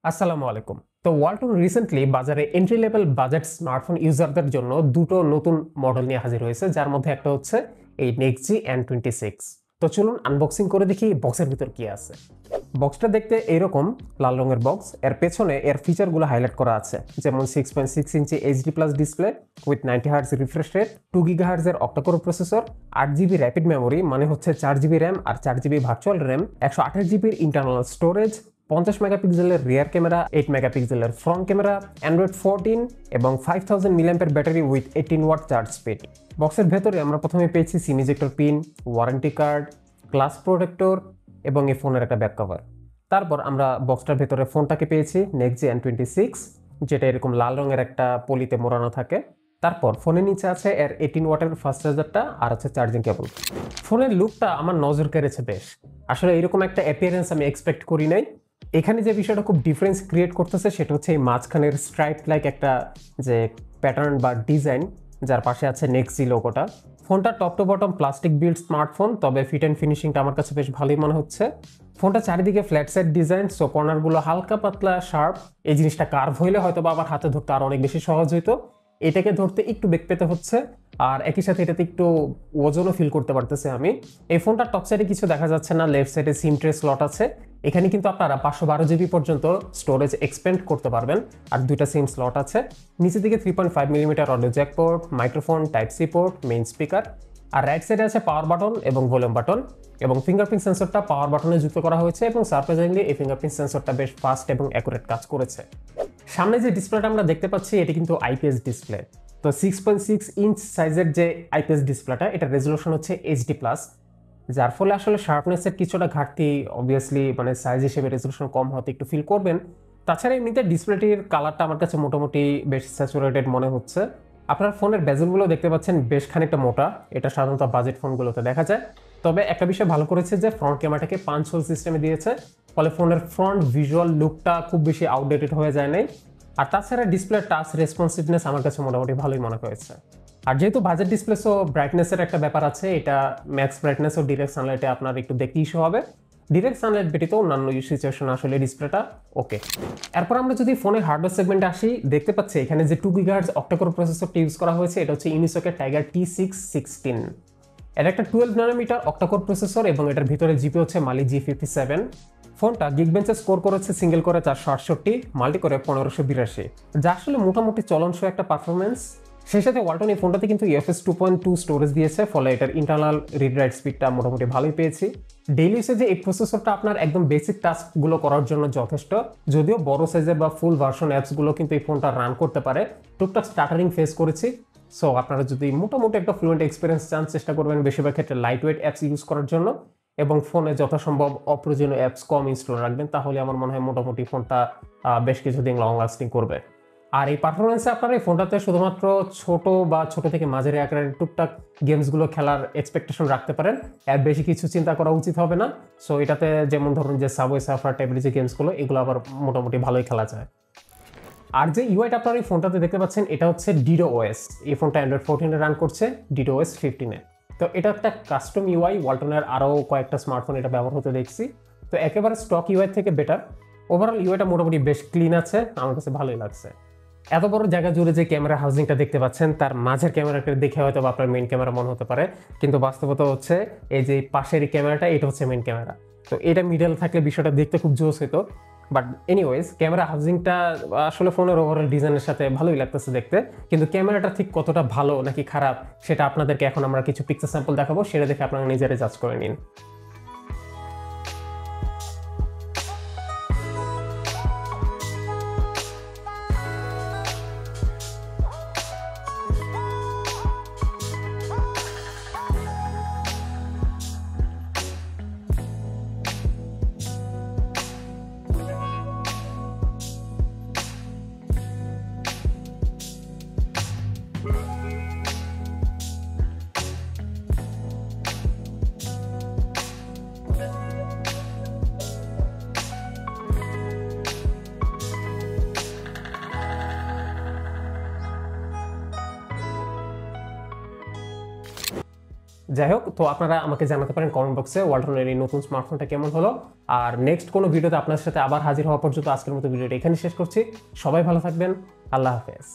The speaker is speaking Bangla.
আসসালামু আলাইকুম। তো ওয়ালটন রিসেন্টলি বাজারে এন্ট্রি লেভেল বাজেট স্মার্টফোন ইউজারদের জন্য দুটো নতুন মডেল নিয়ে হাজির হয়েছে, যার মধ্যে একটা হচ্ছে এই নেক্সট জি N26। তো চলুন আনবক্সিং করে দেখি বক্সের ভিতর কি আছে। বক্সটা দেখতে এইরকম লাল রঙের বক্স। এর পেছনে এর ফিচারগুলো হাইলাইট করা আছে, যেমন 6.6 inch HD plus display with 90 hertz refresh rate, 2 gigahertz এর octa core processor, 8 GB rapid memory মানে হচ্ছে 4 জিবি র্যাম আর 4 জিবি ভার্চুয়াল র্যাম, 128 জিবির ইন্টারনাল স্টোরেজ, 50 মেগাপিক্সেলের রিয়ার ক্যামেরা, 8 মেগাপিক্সেলের ফ্রন্ট ক্যামেরা, অ্যান্ড্রয়েড 14 এবং 5000 milliampere battery with 18 watt charge speed. বক্সের ভেতরে আমরা প্রথমে পেয়েছি SIM ejector pin, warranty card, glass protector এবং এই ফোনের একটা ব্যাক কভার। তারপর আমরা বক্সটার ভেতরে ফোনটাকে পেয়েছি নেক্সট জি N26, যেটা এরকম লাল রঙের একটা পলিতে মোড়ানো থাকে। তারপর ফোনের নিচে আছে এর 18 ওয়াটের ফাস্ট চার্জারটা আর আছে চার্জিং কেবল। ফোনের লুকটা আমার নজর কেড়েছে বেশ। আসলে এরকম একটা অ্যাপিয়ারেন্স আমি এক্সপেক্ট করি নাই। এখানে যে বিষয়টা খুব ডিফারেন্স ক্রিয়েট করতেছে সেটা হচ্ছে এই মাঝখানের স্ট্রাইপ লাইক একটা যে প্যাটার্ন বা ডিজাইন, যার পাশে আছে নেক্সট জি লোগোটা। ফোনটা top to bottom plastic build smartphone, তবে ফিট অ্যান্ড ফিনিশিংটা আমার কাছে বেশ ভালোই মনে হচ্ছে। ফোনটা চারিদিকে ফ্ল্যাট সাইড ডিজাইন, সো কর্নারগুলো হালকা পাতলা শার্প। এই জিনিসটা কার্ভ হইলে হয়তো বা আবার হাতে ধরতে আরো অনেক বেশি সহজ হইতো। এটাকে ধরতে একটু বেগ পেতে হচ্ছে, আর একই সাথে এটাতে একটু ওজনও ফিল করতে পারতেছে আমি। এই ফোনটার টপ সাইডে কিছু দেখা যাচ্ছে না, লেফট সাইডে সিম ট্রে স্লট আছে। এখানে কিন্তু আপনারা 512 জিবি পর্যন্ত স্টোরেজ এক্সপেন্ড করতে পারবেন, আর দুইটা সিম স্লট আছে। নিচের দিকে 3.5 millimetre audio jack port, microphone, type C port, main speaker, আর রাইট সাইডে আছে পাওয়ার বাটন এবং ভলিউম বাটন, এবং ফিঙ্গারপ্রিন্ট সেন্সরটা পাওয়ার বাটনে যুক্ত করা হয়েছে, এবং সারপ্রাইজিংলি এই ফিঙ্গারপ্রিন্ট সেন্সরটা বেশ ফাস্ট এবং অ্যাকুরেট কাজ করেছে। সামনে যে ডিসপ্লেটা আমরা দেখতে পাচ্ছি এটি কিন্তু আইপিএস ডিসপ্লে। তো 6.6 ইঞ্চ সাইজের যে আইপিএস ডিসপ্লেটা, এটা রেজলিউশন হচ্ছে এইচডি প্লাস, যার ফলে আসলে শার্পনেসের কিছুটা ঘাটতি অবভিয়াসলি মানে সাইজ হিসেবে রেজলিউশন কম হতে একটু ফিল করবেন। তাছাড়া এমনিতে ডিসপ্লেটির কালারটা আমার কাছে মোটামুটি বেশ স্যাচুরেটেড মনে হচ্ছে। আপনার ফোনের বেজেলগুলো দেখতে পাচ্ছেন বেশ খানিকটা মোটা, এটা সাধারণত বাজেট ফোনগুলোতে দেখা যায়। তবে একটা বিষয় ভালো করেছে যে ফ্রন্ট ক্যামেরাটাকে পাঞ্চ হোল সিস্টেমে দিয়েছে, ফলে ফোনের ফ্রন্ট ভিজুয়াল লুকটা খুব বেশি আউটডেটেড হয়ে যায় নাই। আর তাছাড়া ডিসপ্লে টাচ রেসপন্সিভনেস আমার কাছে মোটামুটি ভালোই মনে হয়েছে। আর যেহেতু বাজেট ডিসপ্লে, সো ব্রাইটনেসের একটা ব্যাপার আছে, এটা ম্যাক্স ব্রাইটনেস ও ডিরেক্ট সানলাইটে আপনার একটু দেখতে ইস্যু হবে। ডিরেক্ট সানলাইট ব্যতীত অন্যান্য সিচুয়েশন আসলে ডিসপ্লেটা ওকে। এরপর আমরা যদি ফোনের হার্ডওয়্যার সেগমেন্টে আসি, দেখতে পাচ্ছি এখানে যে 2 গিগাহার্টজ অক্টাকোর প্রসেসরটি ইউজ করা হয়েছে, এটা হচ্ছে ইউনিসকের টাইগার T616। এটা একটা 12 ন্যানোমিটার অক্টাকোর প্রসেসর এবং এটার ভিতরে জিপি হচ্ছে মালি G57। ফোনটা গিগবেঞ্চে স্কোর করেছে সিঙ্গেল করে 468, মাল্টি করে 1582, যা আসলে মোটামুটি চলনসই একটা পারফরমেন্স। সেই সাথে ওয়ালটন এই ফোনটাতে কিন্তু UFS 2.2 স্টোরেজ দিয়েছে, ফলে এটার ইন্টারনাল রিড রাইট স্পিডটা মোটামুটি ভালোই পেয়েছি। ডেইলি ইউসেজে এই প্রসেসরটা আপনার একদম বেসিক টাস্কগুলো করার জন্য যথেষ্ট, যদিও বড় সাইজের বা ফুল ভার্সন অ্যাপসগুলো কিন্তু এই ফোনটা রান করতে পারে। টুকটাক স্টার্টারিং ফেস করেছি। সো আপনারা যদি মোটামুটি একটা ফ্লুয়েন্ট এক্সপিরিয়েন্স চান, চেষ্টা করবেন বেশিরভাগ ক্ষেত্রে লাইট ওয়েট অ্যাপস ইউজ করার জন্য, এবং ফোনে যথাসম্ভব অপ্রয়োজনীয় অ্যাপস কম ইনস্টল রাখবেন, তাহলে আমার মনে হয় মোটামুটি ফোনটা বেশ কিছুদিন লং লাস্টিং করবে। আর এই পারফরমেন্সে আপনারা এই ফোনটাতে শুধুমাত্র ছোট বা ছোট থেকে মাঝারি আকারের টুকটাক গেমসগুলো খেলার এক্সপেকটেশন রাখতে পারেন, এর বেশি কিছু চিন্তা করা উচিত হবে না। সো এটাতে যেমন ধরুন যে সাবওয়ে সার্ফার টাইপের যে গেমসগুলো, এগুলো আবার মোটামুটি ভালোই খেলা যায়। আর যে ইউআইটা আপনারা এই ফোনটাতে দেখতে পাচ্ছেন, এটা হচ্ছে DDoS। এই ফোনটা অ্যান্ড্রয়েড 14-এ রান করছে, DDoS 15-এ। তো এটা একটা কাস্টম ইউআই, ওয়ালটনের আরও কয়েকটা স্মার্টফোন এটা ব্যবহার হতে দেখছি। তো একেবারে স্টক ইউআই থেকে বেটার। ওভারঅল ইউআইটা মোটামুটি বেশ ক্লিন আছে, আমার কাছে ভালোই লাগছে। এত বড় জায়গা জুড়ে যে ক্যামেরা হাউজিংটা দেখতে পাচ্ছেন, তার মাঝের ক্যামেরাটা দেখে হয়তো আপনার মেইন ক্যামেরা মনে হতে পারে, কিন্তু বাস্তবতা হচ্ছে এই যে পাশের ক্যামেরাটা, এটা হচ্ছে মেইন ক্যামেরা। তো এটা মিডল থাকলে বিষয়টা দেখতে খুব জোস হতো। বাট এনিওয়েজ, ক্যামেরা হাউজিংটা আসলে ফোনের ওভারঅল ডিজাইনের সাথে ভালোই লাগতেছে দেখতে, কিন্তু ক্যামেরাটা ঠিক কতটা ভালো নাকি খারাপ সেটা আপনাদেরকে এখন আমরা কিছু পিকচার স্যাম্পল দেখাবো, সেটা দেখে আপনারা নিজেরাই জাজ করে নিন। যাই হোক, তো আপনারা আমাকে জানাতে পারেন কমেন্ট বক্সে ওয়ালটনের এই নতুন স্মার্টফোনটা কেমন হলো। আর নেক্সট কোনো ভিডিওতে আপনার সাথে আবার হাজির হওয়া পর্যন্ত আজকের মতো ভিডিওটা এখানে শেষ করছি। সবাই ভালো থাকবেন। আল্লাহ হাফেজ।